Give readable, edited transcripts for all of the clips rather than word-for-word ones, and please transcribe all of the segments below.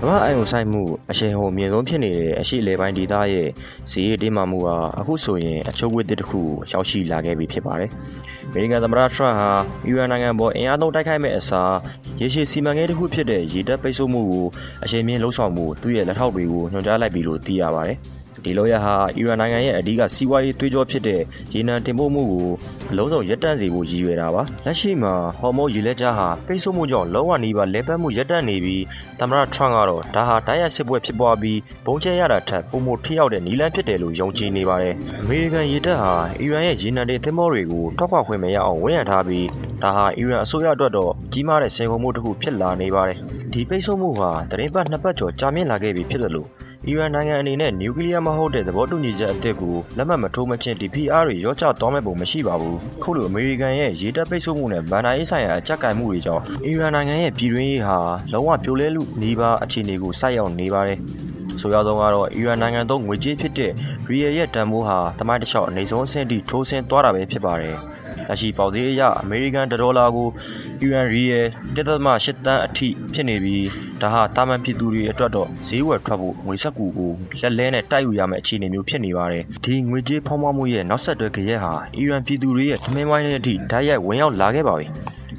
ကမ္ဘာအိုင်ကိုဆိုင်မှုအရှိန်ဟုန်မြင့်ဆုံးဖြစ်နေတဲ့အရှိလေပိုင်းဒေသရဲ့ဈေးတင်းမာမှုဟာအခုဆိုရင်အချိုးဝတ်တစ်ခုရောက်ရှိလာခဲ့ပြီဖြစ်ပါတယ်။အမေရိကန်သမ္မတထရန့်ဟာအီရန်နိုင်ငံပေါ်အင်အားသုံးတိုက်ခိုက်မဲ့အစားရေရှည်စီမံကိန်းတစ်ခုဖြစ်တဲ့ရေတပ်ပိတ်ဆို့မှုကိုအရှိန်မြင့်လှုံ့ဆော်မှုသူ့ရဲ့လက်ထောက်တွေကိုညွှန်ကြားလိုက်ပြီလို့သိရပါတယ်။ဒီလိုရဟာအီရန်နိုင်ငံရဲ့အဓိကစီးပွားရေးသွေးကြောဖြစ်တဲ့ရေနံတင်ပို့မှုကိုအလုံးစုံရပ်တန့်စေဖို့ရည်ရွယ်တာပါလက်ရှိမှာဟော်မုန်းရေလက်ကြားဟာပိတ်ဆို့မှုကြောင့်လုံးဝနှီးပါလဲပတ်မှုရပ်တန့်နေပြီးသမ္မတထရန့်ကတော့ဒါဟာတိုက်ရိုက်စစ်ပွဲဖြစ်ပွားပြီးဘုံကျဲရတာထက်ပုံမှုထိရောက်တဲ့နည်းလမ်းဖြစ်တယ်လို့ယုံကြည်နေပါတယ်အမေရိကန်ရေတပ်ဟာအီရန်ရဲ့ရေနံတင်သင်္ဘောတွေကိုထောက်ခွခွင့်မရအောင်ဝန်ရံထားပြီးဒါဟာအီရန်အစိုးရအတွက်တော့ကြီးမားတဲ့စိန်ခေါ်မှုတစ်ခုဖြစ်လာနေပါတယ်ဒီပိတ်ဆို့မှုဟာသတင်းပတ်နှစ်ပတ်ကျော်ကြာမြင့်လာခဲ့ပြီဖြစ်တယ်လို့အီရန်နိုင်ငံအနေနဲ့နျူကလ িয়ার မဟုတ်တဲ့သဘောတူညီချက်အသစ်ကိုလက်မှတ်မထိုးမချင်း DPR တွေရော့ချသွားမဲ့ပုံမရှိပါဘူးခုလိုအမေရိကန်ရဲ့ရေတပ်ပိတ်ဆို့မှုနဲ့ဗန်ဒါရေးဆိုင်ရာအကြက်ကိုင်မှုတွေကြောင့်အီရန်နိုင်ငံရဲ့ပြည်တွင်းရေးဟာလုံးဝပြိုလဲလူနေပါအခြေအနေကိုဆိုက်ရောက်နေပါတယ်ဆိုရဆုံးကတော့အီရန်နိုင်ငံသုံးငွေကြေးဖြစ်တဲ့ရီယယ်ရဲ့တန်ဖိုးဟာတမိုင်းတစ်လျှောက်အနေဆုံးအဆင့်ထိထိုးဆင်းသွားတာပဲဖြစ်ပါတယ်လက်ရှိပေါက်ဈေးအရအမေရိကန်$ကိုအီရန်ရီယယ်1.8 သန်းအထိဖြစ်နေပြီးဒါဟာတာမန်ပြည်သူတွေအတွက်တော့ဈေးဝယ်ထွက်ဖို့ငွေဆက်ကူကိုလက်လဲနဲ့တိုက်ယူရမယ့်အခြေအနေမျိုးဖြစ်နေပါတယ်ဒီငွေကြေးဖောင်းပွားမှုရဲ့နောက်ဆက်တွဲကြရက်ဟာအီရန်ပြည်သူတွေရဲ့ထမင်းဝိုင်းတဲ့အထိဓာတ်ရိုက်ဝင်ရောက်လာခဲ့ပါပြီ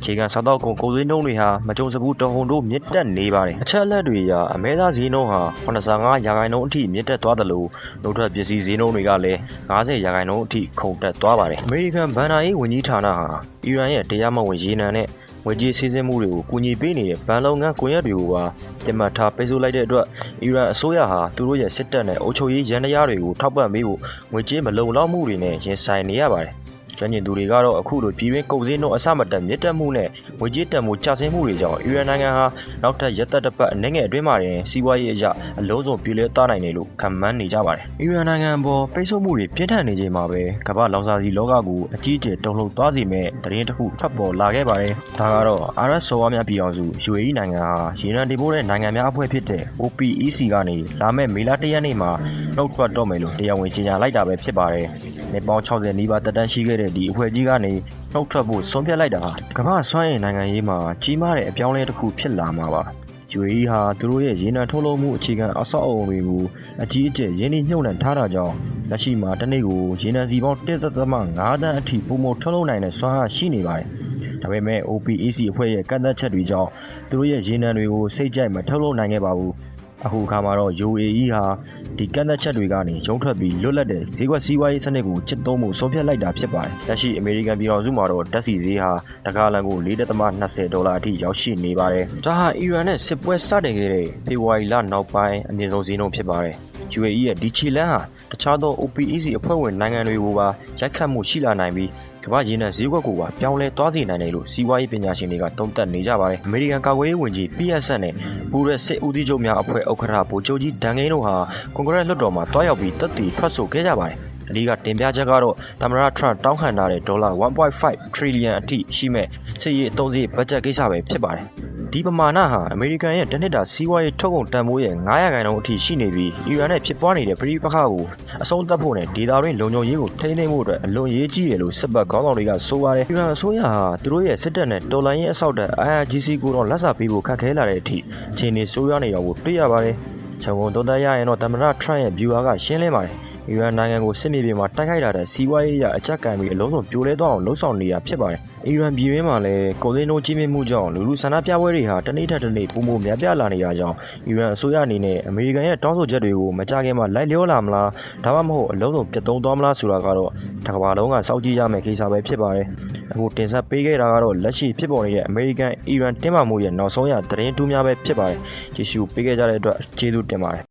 ခြေခံစားတော့ကုန်ဈေးနှုန်းတွေဟာမကြုံစဘူးတဟုန်တို့မြင့်တက်နေပါတယ်အချက်အလက်တွေအရအမဲသားဈေးနှုန်းဟာ85%အထိမြင့်တက်သွားတယ်လို့နောက်ထပ်ပစ္စည်းဈေးနှုန်းတွေကလည်း50%အထိခုန်တက်သွားပါတယ်အမေရိကန်ဘဏ္ဍာရေးဝန်ကြီးဌာနဟာအီရန်ရဲ့တရားမဝင်ရေနံနဲ့ငွေကြေးစီးဆင်းမှုတွေကိုကူညီပေးနေတဲ့ဘဏ်လုပ်ငန်းကွန်ရက်တွေကိုပါတင်မှတ်ထားပိတ်ဆို့လိုက်တဲ့အတွက်အီရန်အစိုးရဟာသူတို့ရဲ့စစ်တပ်နဲ့အုပ်ချုပ်ရေးရန်တရားတွေကိုထောက်ပံ့ပေးဖို့ငွေကြေးမလုံလောက်မှုတွေနဲ့ရင်ဆိုင်နေရပါတယ်ကျွမ်းကျင်သူတွေကတော့အခုလိုပြည်တွင်းကုန်စည်နှုန်းအဆမတန်မြင့်တက်မှုနဲ့ငွေကြေးတန်ဖိုးကျဆင်းမှုတွေကြောင့်အီရန်နိုင်ငံဟာနောက်ထပ်ရက်သက်တစ်ပတ်အနေငယ်အတွင်းမှာတင်စီးပွားရေးအရအလုံးစုံပြည်လဲသွားနိုင်တယ်လို့ခန့်မှန်းနေကြပါတယ်။အီရန်နိုင်ငံပေါ်ပိတ်ဆို့မှုတွေပြင်းထန်နေချိန်မှာပဲကမ္ဘာလောင်စာဆီလောကကိုအကြီးအကျယ်တုံ့လှုပ်သွားစေမဲ့သတင်းတစ်ခုထွက်ပေါ်လာခဲ့ပါတယ်။ဒါကတော့အာရပ်စော်ဘွားများပြည်အောင်စု UAE နိုင်ငံဟာရေနံတင်ပို့တဲ့နိုင်ငံများအဖွဲ့ဖြစ်တဲ့ OPEC ကနေလာမဲ့မေလ1ရက်နေ့မှာနှုတ်ထွက်တော့မယ်လို့တရားဝင်ကြေညာလိုက်တာပဲဖြစ်ပါတယ်။နှစ်ပေါင်း60နီးပါးတက်တန်းရှိခဲ့တဲ့ဒီအဖွဲ့ကြီးကနေနှုတ်ထွက်ဖို့ဆုံးဖြတ်လိုက်တာဟာကမ္ဘာစွမ်းအင်နိုင်ငံရေးမှာကြီးမားတဲ့အပြောင်းအလဲတစ်ခုဖြစ်လာမှာပါ။ UAE ဟာသူတို့ရဲ့ရေနံထုတ်လုပ်မှုအခြေခံအဆောက်အအုံတွေကိုအကြီးအကျယ်ရင်းနှီးမြှုပ်နှံထားတာကြောင့်လက်ရှိမှာတစ်နေ့ကိုရေနံစီပေါင်း1.5 သန်းအထိပုံမှန်ထုတ်လုပ်နိုင်တဲ့စွမ်းအားရှိနေပါတယ်။ဒါပေမဲ့ OPEC အဖွဲ့ရဲ့ကန့်သတ်ချက်တွေကြောင့်သူတို့ရဲ့ရေနံတွေကိုစိတ်ကြိုက်မထုတ်လုပ်နိုင်ခဲ့ပါဘူး။အခုအခါမှာတော့ UAE ဟာဒီကန့်သက်ချက်တွေကနေရုံထွက်ပြီးလွတ်လပ်တဲ့ဈေးကွက်စီးပွားရေးစနစ်ကိုချစ်သုံးမှုဆုံးဖြတ်လိုက်တာဖြစ်ပါတယ်။လက်ရှိအမေရိကန်ပြည်ထောင်စုမှာတော့ဓာတ်ဆီဈေးဟာတစ်ဂါလံကို$4.20အထိရောက်ရှိနေပါတယ်။ဒါဟာအီရန်နဲ့စစ်ပွဲစတင်ခဲ့တဲ့ဖေဖော်ဝါရီလနောက်ပိုင်းအမြင့်ဆုံးဈေးနှုန်းဖြစ်ပါတယ်။ UAE ရဲ့ဒီချီလန်းဟာတခြားသော OPEC အဖွဲ့ဝင်နိုင်ငံတွေကိုပါရိုက်ခတ်မှုရှိလာနိုင်ပြီးကမ္ဘာရေနံဈေးကွက်ကိုပါပြောင်းလဲသွားစေနိုင်တယ်လို့စီးပွားရေးပညာရှင်တွေကသုံးသပ်နေကြပါတယ်။အမေရိကန်ကာကွယ်ရေးဝန်ကြီး PSS နဲ့ပူးရဲစစ်ဦးစီးချုပ်များအဖွဲ့ဥက္ကဋ္ဌဗိုလ်ချုပ်ကြီးဒန်ကိန်းတို့ဟာကွန်ဂရက်လွှတ်တော်မှာတွားရောက်ပြီးတက်တည်ထွက်ဆိုခဲ့ကြပါတယ်။အဓိကတင်ပြချက်ကတော့သမ္မတထရန့်တောင်းခံထားတဲ့$1.5 trillion အထိရှိမဲ့စစ်ရေးအသုံးစရိတ်ဘတ်ဂျက်ကိစ္စပဲဖြစ်ပါတယ်။ဒီပမာဏဟာအမေရိကန်ရဲ့တစ်နှစ်တာစီးပွားရေးထုတ်ကုန်တန်ဖိုးရဲ့9%အထိရှိနေပြီးအီရန်နဲ့ဖြစ်ပွားနေတဲ့ပဋိပက္ခကိုအဆုံးသတ်ဖို့နဲ့ဒေသတွင်းလုံခြုံရေးကိုထိန်းသိမ်းဖို့အတွက်အလွန်အရေးကြီးတယ်လို့စစ်ဘက်ခေါင်းဆောင်တွေကဆိုပါတယ်။အီရန်အစိုးရဟာသူတို့ရဲ့စစ်တပ်နဲ့တော်လှန်ရေးအဆောက်အအုံ IRGC ကိုတော့လက်စားပေးဖို့ခက်ခဲလာတဲ့အထိအခြေအနေဆိုးရွားနေတာကိုတွေ့ရပါတယ်။ခြုံငုံသုံးသပ်ရရင်တော့သမ္မတထရန့်ရဲ့ဗျူဟာကရှင်းလင်းပါတယ်။အီရန်နိုင်ငံကိုစစ်မြေပြင်မှာတိုက်ခိုက်လာတဲ့စီးပွားရေးအရအကြက်ကန်ပြီးအလုံးစုံပြိုလဲသွားအောင်လှုံ့ဆော်နေတာဖြစ်ပါတယ်။အီရန်ပြည်တွင်းမှာလည်းကုန်စည်နှုန်းကြီးမြင့်မှုကြောင့်လူဆန္ဒပြပွဲတွေဟာတစ်နေ့ထက်တစ်နေ့ပိုမိုများပြားလာနေတာကြောင့်အီရန်အစိုးရအနေနဲ့အမေရိကန်ရဲ့တောင်းဆိုချက်တွေကိုမကြခင်မှာလိုက်လျောလာမလားဒါမှမဟုတ်အလုံးစုံပြတ်သုံးသွားမလားဆိုတာကတော့တစ်ကမ္ဘာလုံးကစောင့်ကြည့်ရမယ့်ကိစ္စပဲဖြစ်ပါတယ်။အခုတင်ဆက်ပေးခဲ့တာကတော့လက်ရှိဖြစ်ပေါ်နေတဲ့အမေရိကန်အီရန်တင်းမာမှုရဲ့နောက်ဆုံးရသတင်းတူးများပဲဖြစ်ပါတယ်။ကြည့်ရှုပေးခဲ့ကြတဲ့အတွက်ကျေးဇူးတင်ပါတယ်